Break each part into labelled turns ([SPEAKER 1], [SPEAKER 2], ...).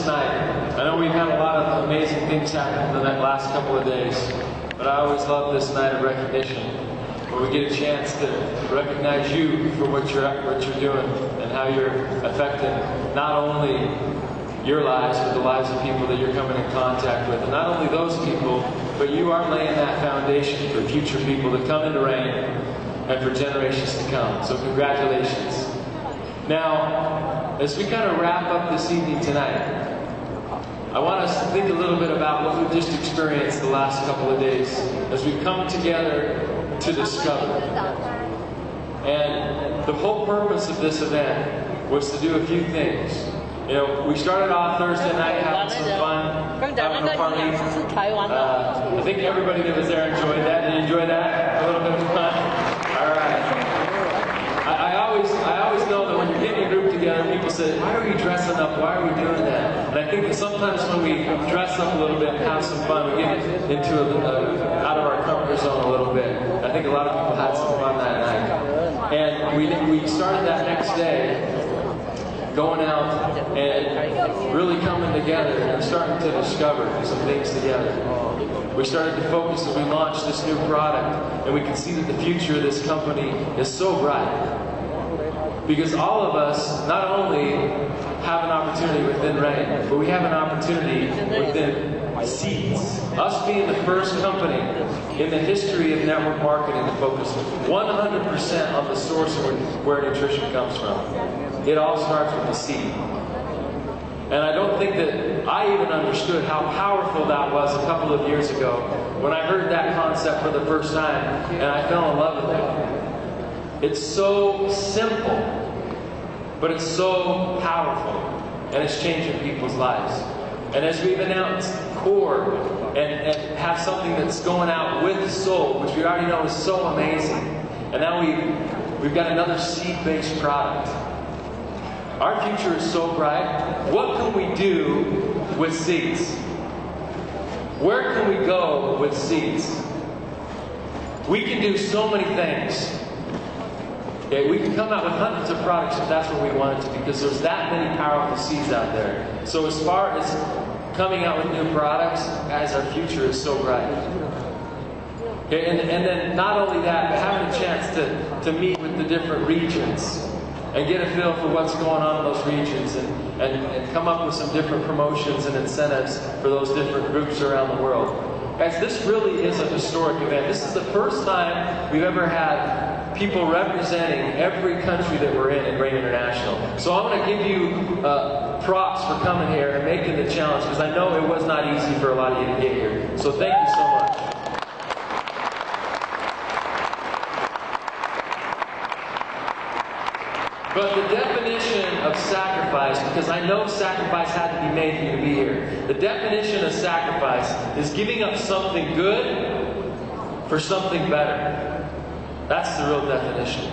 [SPEAKER 1] night. I know we've had a lot of amazing things happen in the last couple of days, but I always love this night of recognition, where we get a chance to recognize you for what you're doing and how you're affecting not only your lives, but the lives of people that you're coming in contact with. And not only those people, but you are laying that foundation for future people to come into Rain and for generations to come. So congratulations. Now, as we kind of wrap up this evening tonight, I want us to think a little bit about what we've just experienced the last couple of days as we come together to discover. And the whole purpose of this event was to do a few things. You know, we started off Thursday night having some fun, having a party. I think everybody that was there enjoyed that. Did you enjoy that? A little bit of fun? All right. I always know that when you're getting a group together, people say, why are we dressing up? Why are we doing that? And I think that sometimes when we dress up a little bit and have some fun, we get into out of our comfort zone a little bit. I think a lot of people had some fun that night. And we started that next day going out and really coming together and starting to discover some things together. We started to focus as we launched this new product, and we can see that the future of this company is so bright. Because all of us not only have an opportunity within Rain, but we have an opportunity within Seeds. Us being the first company in the history of network marketing to focus 100% on the source of where nutrition comes from. It all starts with the seed. And I don't think that I even understood how powerful that was a couple of years ago when I heard that concept for the first time, and I fell in love with it. It's so simple, but it's so powerful, and it's changing people's lives. And as we've announced Core and have something that's going out with Soul, which we already know is so amazing, and now we've got another seed-based product. Our future is so bright. What can we do with seeds? Where can we go with seeds? We can do so many things. Okay, we can come out with hundreds of products if that's what we wanted to, because there's that many powerful seeds out there. So as far as coming out with new products, guys, our future is so bright. Okay, and then not only that, but having a chance to meet with the different regions and get a feel for what's going on in those regions and come up with some different promotions and incentives for those different groups around the world. Guys, this really is a historic event. This is the first time we've ever had people representing every country that we're in Rain International. So I want to give you props for coming here and making the challenge, because I know it was not easy for a lot of you to get here. So thank you so much. But the definition of sacrifice, because I know sacrifice had to be made for you to be here. The definition of sacrifice is giving up something good for something better. That's the real definition.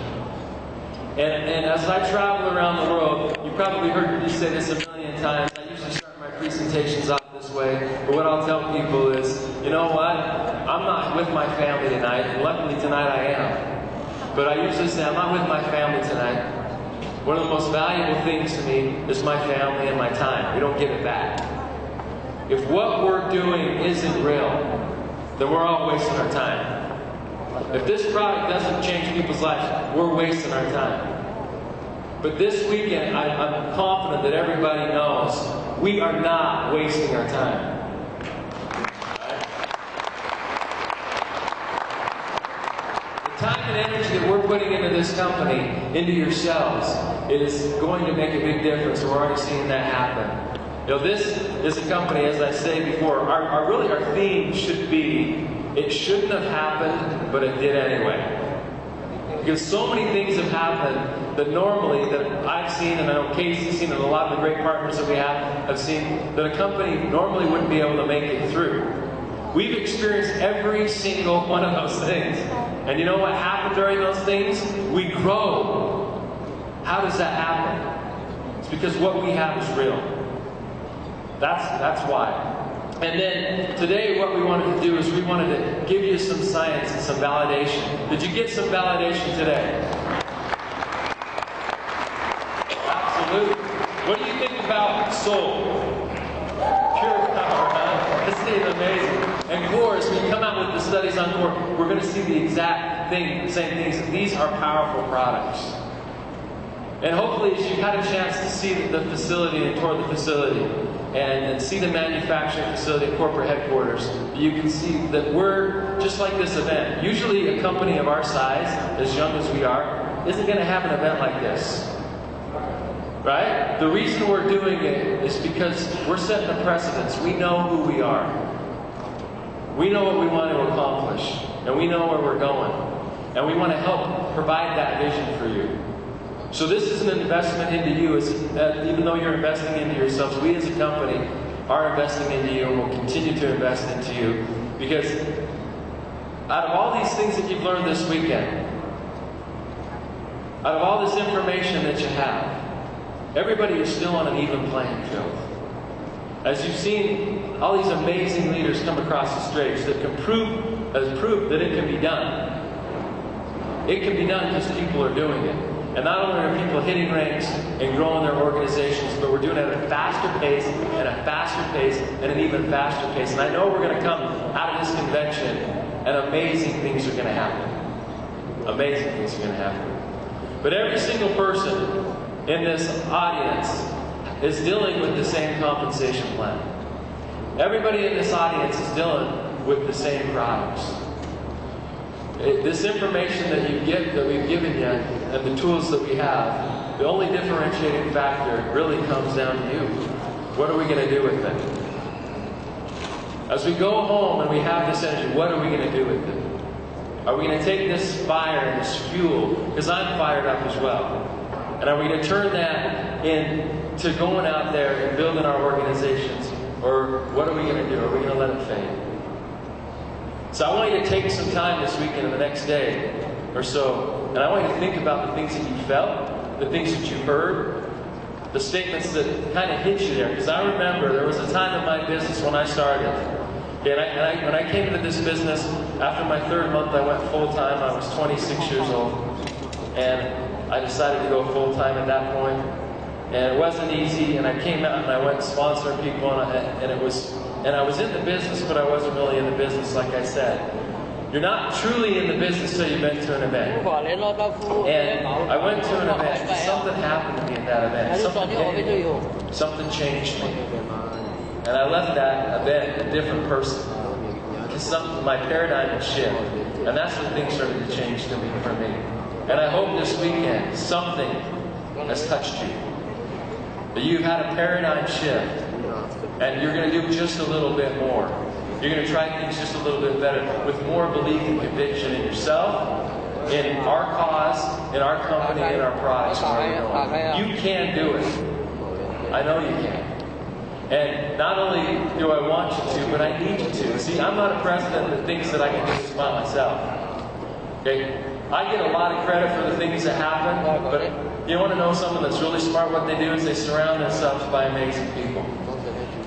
[SPEAKER 1] And as I travel around the world, you probably heard me say this a million times. I usually start my presentations off this way. But what I'll tell people is, you know what? I'm not with my family tonight. And luckily tonight I am. But I usually say, I'm not with my family tonight. One of the most valuable things to me is my family and my time. We don't give it back. If what we're doing isn't real, then we're all wasting our time. If this product doesn't change people's lives, we're wasting our time. But this weekend, I'm confident that everybody knows we are not wasting our time. Time and energy that we're putting into this company, into yourselves, it is going to make a big difference. We're already seeing that happen. You know, this is a company, as I say before, our theme should be, it shouldn't have happened, but it did anyway. Because so many things have happened that normally, that I've seen, and I know Casey's seen, and a lot of the great partners that we have seen, that a company normally wouldn't be able to make it through. We've experienced every single one of those things. And you know what happened during those things? We grow. How does that happen? It's because what we have is real. That's why. And then today what we wanted to do is we wanted to give you some science and some validation. Did you get some validation today? Absolutely. What do you think about Soul? Honestly, it's amazing. And core, as we come out with the studies on core, we're going to see the exact thing, the same things. These are powerful products. And hopefully, as you've had a chance to see the facility and tour the facility and see the manufacturing facility at corporate headquarters, you can see that we're just like this event. Usually a company of our size, as young as we are, isn't going to have an event like this. Right? The reason we're doing it is because we're setting a precedence. We know who we are. We know what we want to accomplish. And we know where we're going. And we want to help provide that vision for you. So this is an investment into you. Even though you're investing into yourselves, we as a company are investing into you and will continue to invest into you. Because out of all these things that you've learned this weekend, out of all this information that you have, everybody is still on an even playing field. As you've seen all these amazing leaders come across the stage that can prove that it can be done. It can be done because people are doing it. And not only are people hitting ranks and growing their organizations, but we're doing it at a faster pace, and a faster pace, and an even faster pace. And I know we're going to come out of this convention and amazing things are going to happen. Amazing things are going to happen. But every single person in this audience is dealing with the same compensation plan. Everybody in this audience is dealing with the same products. This information that you get, that we've given you, and the tools that we have, the only differentiating factor really comes down to you. What are we going to do with it? As we go home and we have this energy, what are we going to do with it? Are we going to take this fire and this fuel, because I'm fired up as well, and are we going to turn that into going out there and building our organizations, or what are we going to do? Are we going to let it fade? So I want you to take some time this weekend and the next day or so, and I want you to think about the things that you felt, the things that you heard, the statements that kind of hit you there. Because I remember there was a time in my business when I started, and when I came into this business, after my third month I went full-time. I was 26 years old, and I decided to go full-time at that point. And it wasn't easy, and I came out and I went sponsoring people, and I was in the business, but I wasn't really in the business, like I said. You're not truly in the business till you've been to an event. And I went to an event, and something happened to me at that event. Something changed me. And I left that event a different person. My paradigm had shifted. And that's when things started to change for me. And I hope this weekend, something has touched you. That you've had a paradigm shift. And you're going to do just a little bit more. You're going to try things just a little bit better with more belief and conviction in yourself, in our cause, in our company, in our products. You can do it. I know you can. And not only do I want you to, but I need you to. See, I'm not a president that thinks that I can do this by myself. Okay? I get a lot of credit for the things that happen, but you want to know someone that's really smart? What they do is they surround themselves by amazing people.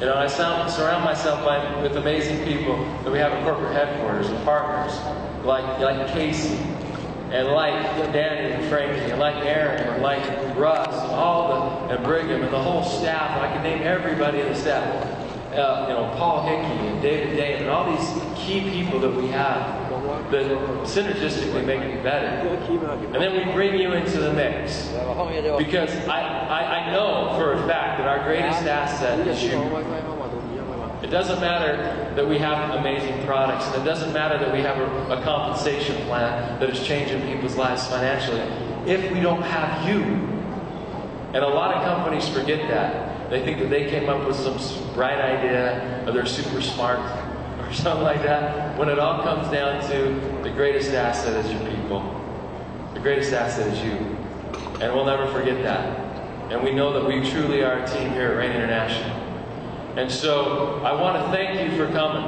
[SPEAKER 1] You know, I surround myself with amazing people that we have at corporate headquarters and partners, like Casey, and like Danny and Frankie, and like Aaron, and like Russ, and Brigham, and the whole staff. I can name everybody in the staff. Paul Hickey and David Dane, and all these key people that we have that synergistically make it better. And then we bring you into the mix. Because I know for a fact that our greatest asset is you. It doesn't matter that we have amazing products, and it doesn't matter that we have a compensation plan that is changing people's lives financially, if we don't have you. And a lot of companies forget that. They think that they came up with some bright idea, or they're super smart, or something like that. When it all comes down to the greatest asset is your people. The greatest asset is you. And we'll never forget that. And we know that we truly are a team here at Rain International. And so I want to thank you for coming.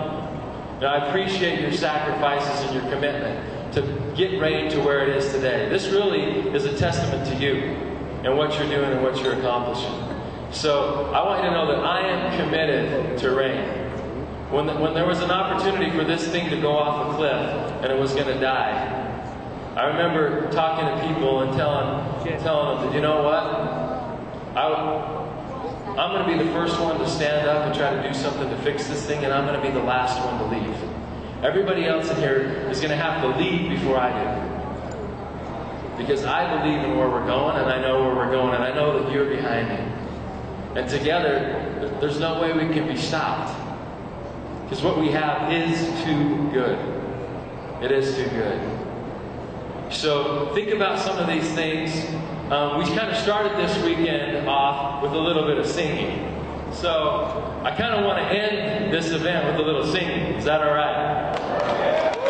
[SPEAKER 1] And I appreciate your sacrifices and your commitment to get Rain to where it is today. This really is a testament to you and what you're doing and what you're accomplishing. So I want you to know that I am committed to Rain. When there was an opportunity for this thing to go off a cliff and it was going to die, I remember talking to people and telling them that, you know what? I'm going to be the first one to stand up and try to do something to fix this thing, and I'm going to be the last one to leave. Everybody else in here is going to have to leave before I do. Because I believe in where we're going, and I know where we're going, and I know that you're behind me. And together, there's no way we can be stopped. Because what we have is too good. It is too good. So think about some of these things. We kind of started this weekend off with a little bit of singing. So I kind of want to end this event with a little singing. Is that all right?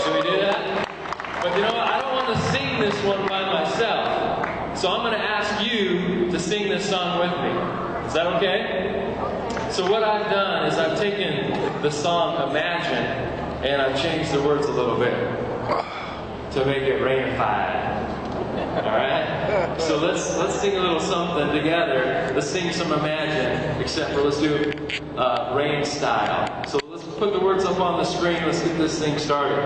[SPEAKER 1] Should we do that? But you know what? I don't want to sing this one by myself. So I'm going to ask you to sing this song with me. Is that okay? So what I've done is I've taken the song Imagine and I've changed the words a little bit to make it rainified. Alright? So let's sing a little something together. Let's sing some Imagine, except for let's do rain style. So let's put the words up on the screen. Let's get this thing started.